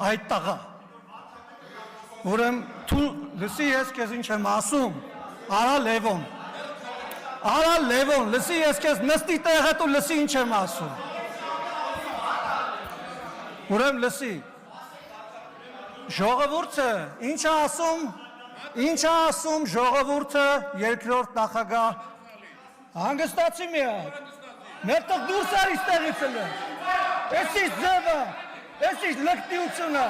այդ տղա։ Ուրեմն դու լսի ես քեզ ինչ եմ ասում, արա Լևոն, լսի ես քեզ նստի տեղը դու լսի ինչ եմ ասում։ Ուրեմն լսի։ Ժողովուրդը ինչ է ասում ժողովուրդը երկրորդ նախագահ հանգստացի մի հատ։ Ներտեղ դուրս արի ստեղից էլ։ Էսի ձևը, էսի լկտիությունը։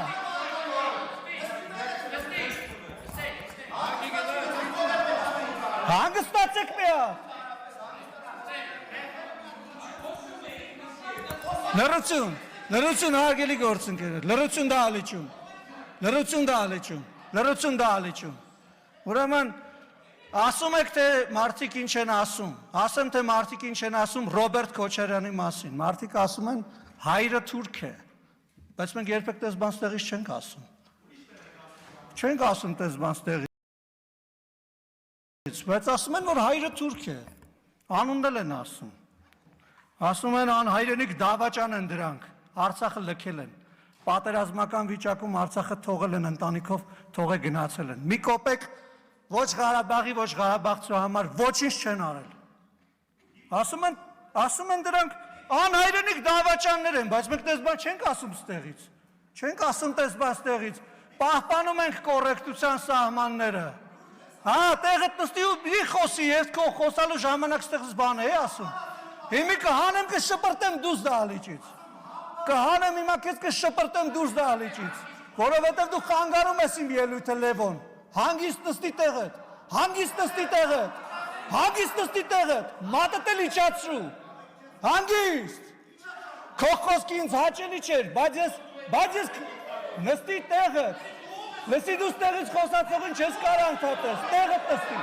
Հանգստացեք մի հատ։ Լրություն հարգելի գործընկերներ, լրություն դա ալիչում։ Ուրեմն ասում եք թե մարդիկ ինչ են ասում, ասեմ թե մարդիկ ինչ են ասում Ռոբերտ Քոչարյանի մասին, մարդիկ ասում են հայրը թուրք է, բայց մենք երբեք տես բան ստեղից չենք ասում, տես բան ստեղից, բայց ասում են, որ հայրը թուրք է, անունն էլ են ասում են անհայրենիք դավաճան են դրանք, Արցախը լքել են, պատերազմական վիճակում Արցախը թողել են ընտանիքով, թողե գնացել են, մի կոպեկ ոչ Ղարաբաղի, ոչ Ղարաբաղցու համար ոչինչ չեն արել, ասում են դրանք անհայրենիք դավաճաններ են, բայց մենք տես բան չենք ասում ստեղից, պահպանում ենք կոռեկտության սահմանները, տեղը նստի ու մի խոսի, ես քո խոսալու ժամանակ ստեղից բան է ասում, հիմի կհանեմ կշպրտեմ դուրս դա ալիճից, որովհետև դու խանգարում ես իմ ելույթը Լևոն, հանգիստ նստի տեղդ, մատդ էլ իջացրու, հանգիստ, քո խոսքի ինձ հաճելի չէր, բայց ես նստի տեղդ, լսի դու ստեղից խոսացողին չես կար անդհատես, տեղդ նստի,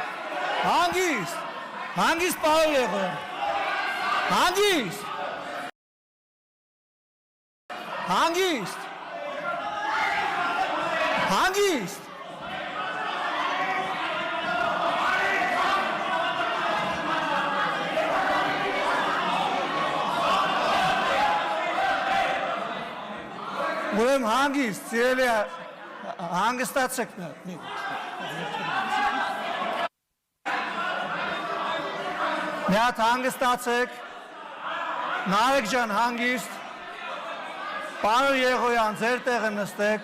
հանգիստ պարոն Եղոյան, հանգիստ, ուրեմն հանգիստ, սիրելի հանգստացեք մի հատ հանգստացեք, Նարեկ ջան հանգիստ, պարոն Եղոյան ձեր տեղը նստեք,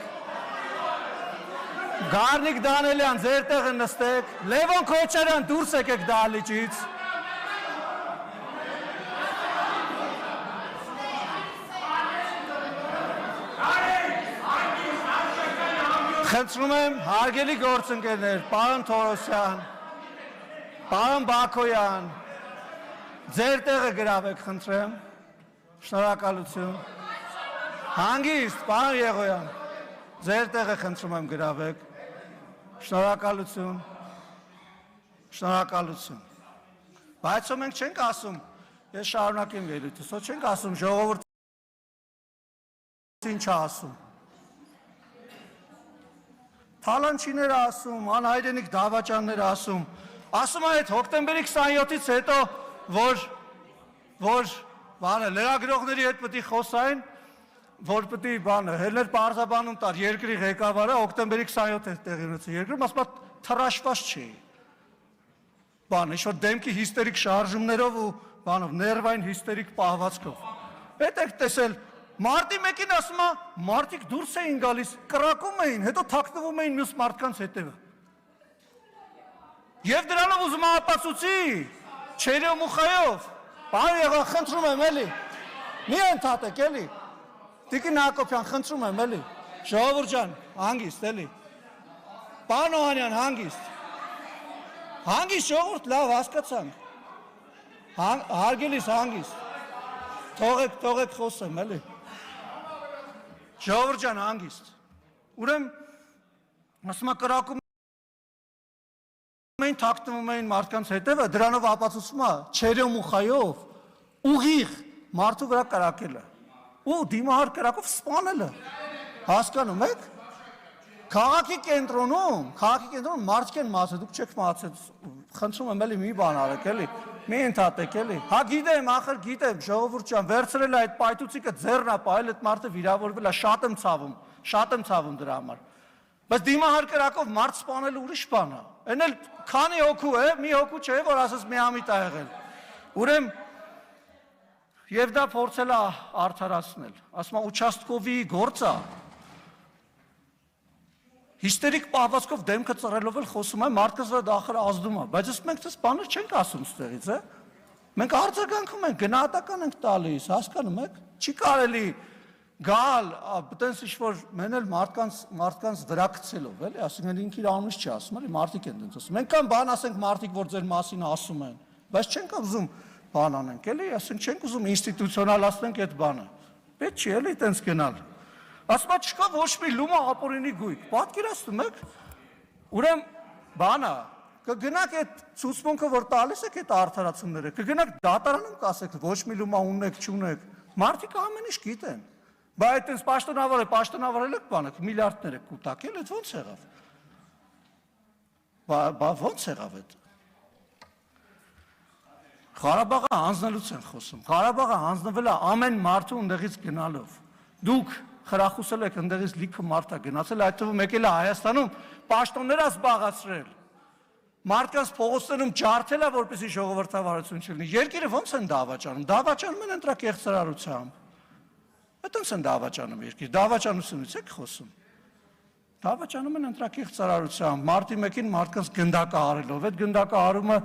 Գառնիկ Դանելյան ձեր տեղը նստեք, Լևոն Քոչարյան դուրս եկեք դահլիճից, խնդրում եմ հարգելի գործընկերներ, պարոն Թորոսյան, պարոն Բաքոյան, ձեր տեղը գրավեք, խնդրեմ, շնորհակալություն, հանգիստ, պարոն Եղոյան, ձեր տեղը խնդրում եմ գրավեք, շնորհակալություն, բայց մենք չենք ասում, ես շարունակեմ ելույթս, չենք ասում ժողովուրդը ինչ ասում, թալանչիներ ասում, անհայրենիք դավաճաններ ասում այդ հոկտեմբերի 27-ից հետո, որ լրագրողների հետ պետք է խոսային, որ պետք է Հելներ պարզաբանում տար երկրի ղեկավարը հոկտեմբերի 27-ից տեղի ունեցել երկրում, ասում թռաշված չի, ինչ-որ դեմքի հիստերիկ շարժումներով ու ներվային հիստերիկ պահվածքով, հետ եք տեսել, Մարտի մեկին ասում է, մարդիկ դուրս էին գալիս, կրակում էին, հետո թաքնվում էին մյուս մարդկանց հետևը։ Եվ դրանով ուզում ապացուցի, չերյո մուխայով, պարոն Եղոյան, խնդրում եմ էլի, մի ընդհատեք էլի, Տիկին Հակոբյան, խնդրում եմ էլի, ժողովուրդ ջան, հանգիստ էլի, պարոն Օհանյան, հանգիստ ժողովուրդ, լավ հասկացանք, հարգելիս հանգիստ, թողեք խոսեմ էլի, ժողովուրդ ջան հանգիստ, ուրեմն ասում է կրակում էին, թաքնվում էին մարդկանց հետևը, դրանով ապացուցում է չերյո մուխայով, ուղիղ մարդու վրա կրակելը, ու դիմահար կրակով սպանելը, հասկանում եք, քաղաքի կենտրոնում մարդիկ են մացել, դուք չեք մացել, խնդրում եմ էլի մի բան արեք էլի, մի ընդհատեք էլի, գիտեմ, ժողովուրդ ջան, վերցրել է այդ պայթուցիկը ձեռն է պահել, այդ մարդը վիրավորվել է, շատ եմ ցավում, Շատ եմ ցավում դրա համար։ Բայց դիմահարկերակով մարդ սպանելը ուրիշ բան է։ Այն էլ քանի հոգու է, մի հոգու չէ, որ ասես միամիտ ա եղել։ Ուրեմն եւ դա փորձել է արդարացնել։ Ասում է ուչաստկովի գործը հիստերիկ պահվածքով դեմքը ծռելով էլ խոսում է, մարդկանց վրա դա ախր ազդում է, բայց մենք դες բաներ չենք ասում ստեղից, է։ Մենք արձագանքում ենք, գնահատական ենք տալիս, հասկանում եք։ Չի կարելի գալ, այտենց ինչ-որ մենել մարդկանց վրա գցելով, էլի, ասենք ինքը իր անունից չի ասում, էլի, մարդիկ են դենց ասում։ Մենք կան բան ասենք մարդիկ, որ ձեր մասին ասում են, բայց չենք ուզում բան անենք, էլի, ասենք չենք ուզում ինստիտուցիոնալացնենք այդ բանը։ Պետք չի էլի այտենց գնալ։ Ասում է չկա ոչ մի լումա ապօրինի գույք, պատկերացնում եք։ Ուրեմն բանը կգնաք այդ ցուցմունքը, որ տալիս եք այդ արդարացումները, կգնաք դատարանում կասեք ոչ մի լումա ունեք, չունեք։ Մարդիկ ամեն ինչ գիտեն։ Բայց այտենց պաշտոնավարել եք բանը, միլիարդներ եք կուտակել, այդ ո՞նց եղավ։ Բա ո՞նց եղավ այդ։ Ղարաբաղը հանձնելուց են խոսում։ Ղարաբաղը հանձնվել է ամեն մարդու ընդեղից գնալով։ Դուք խրախուսել եք ընդեղից լիքը մարդ է գնացել, այդ թվում եկել է Հայաստանում պաշտոններ է զբաղացրել։ Մարդկանց փողոցներում ջարդել է, որպեսզի ժողովրդավարություն չլինի։ Երկիրը ո՞նց են դավաճանում։ Դավաճանում են ընտրակեղծարարությամբ։ Այդպես են դավաճանում երկիր։ Դավաճանությունից եք խոսում։ Դավաճանում են ընտրակեղծարարությամբ, մարտի մեկին մարդկանց գնդակահարելով, այդ գնդակահարումը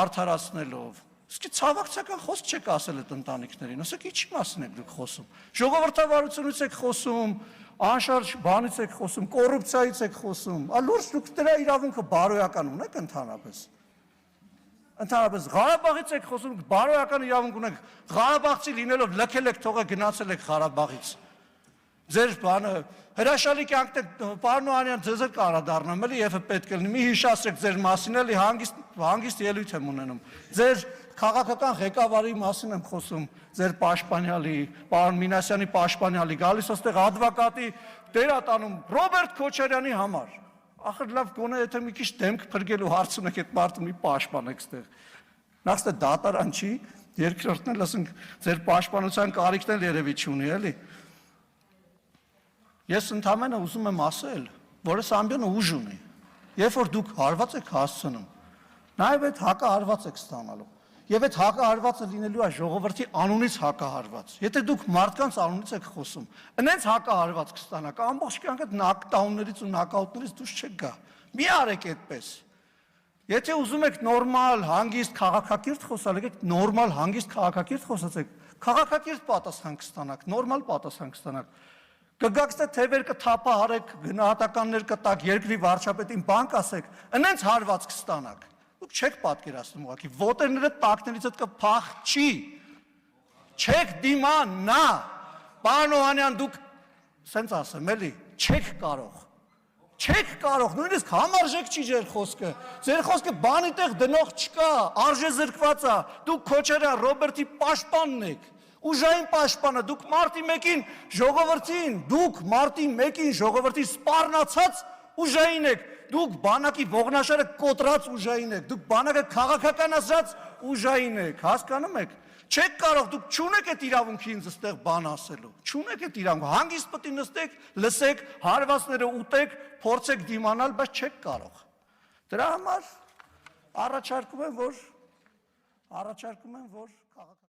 արդարացնելով։ Իսկ ցավակցական խոսք չեք ասել այդ ընտանիքներին, ասեք ինչի մասին եք դուք խոսում։ Ժողովրդավարությունից եք խոսում, անշարժ բանից եք խոսում, կոռուպցիայից եք խոսում։ Լուրջ դուք դրա իրավունքը բարոյական ունեք ընդհանրապես։ Ընդհանրապես Ղարաբաղից եք խոսում, բարոյական իրավունք ունեք։ Ղարաբաղցի լինելով լքել եք, թողը գնացել եք Ղարաբաղից։ Ձեր բանը հրաշալի կյանքն է, պարոն Օհանյան, ձեզ էլ կարա դառնամ, էլի եւ պետք է լինի։ Մի հիշացրեք ձեր մասին, էլի հանգիստ ելույթ եմ ունենում։ Ձեր քաղաքական ղեկավարի մասին եմ խոսում, ձեր պաշտպանյալի, պարոն Մինասյանի պաշտպանյալի, գալիս այստեղ advocate-ի դերատանում Ռոբերտ Քոչարյանի համար։ Ախր լավ գոնե եթե մի քիչ դեմք փրկելու հարց ունեք այդ մարդը մի պաշտպանեք այստեղ։ Նախ ստե դատարան չի, երկրորդն էլ ասենք ձեր պաշտպանության կարիքն էլ երևի չունի, էլի։ Ես ընդհանրապես ուզում եմ ասել, որ այս ամբյոնը ուժ ունի։ Երբ որ դուք հարված եք հասցնում, նաև այդ հակահարված եք ստանալու։ Եվ այդ հակահարվածը լինելու է ժողովրդի անունից հակահարված։ Եթե դուք մարդկանց անունից եք խոսում, այնց հակահարված կստանաք, ամբողջ կյանքը նոկդաուններից ու նոկաուտներից դուրս չեք գա։ Մի արեք այդպես։ Եթե ուզում եք նորմալ, հանգիստ քաղաքակիրթ խոսալ, եկեք նորմալ, հանգիստ քաղաքակիրթ խոսացեք, քաղաքակիրթ պատասխան կստանաք, նորմալ պատասխան կստանաք։ Կգաք ստե թևեր կթափահարեք, գնահատականներ կտակ, երկրի վարչապետին բան կասեք, այնց հարված կստանաք։ Դուք չեք պատկերացնում ուղղակի, ոտերները տակներից հետ կփախչի։ Չեք դիմանա։ Պարոն Օհանյան, դուք սենց ասեմ, էլի, չեք կարող։ Չեք կարող, նույնիսկ համարժեք չի ձեր խոսքը։ Ձեր խոսքը բանի տեղ դնող չկա, արժե զրկված է։ Դուք Քոչարյան Ռոբերտի պաշտպանն եք։ Ուժային պաշտպանը, դուք մարտի 1-ին ժողովրդի սպառնացած ուժային եք, դուք բանակի ողնաշարը կոտրած ուժային եք, դուք բանակը քաղաքականացրած ուժային եք, հասկանում եք։ Չեք կարող, դուք չունեք այդ իրավունքը ինձ այստեղ բան ասելու, չունեք այդ իրավունքը, հանգիստ պետք է նստեք, լսեք, հարվածները ուտեք, փորձեք դիմանալ, բայց չեք կարող։ Դրա համար առաջարկում եմ, որ քաղաք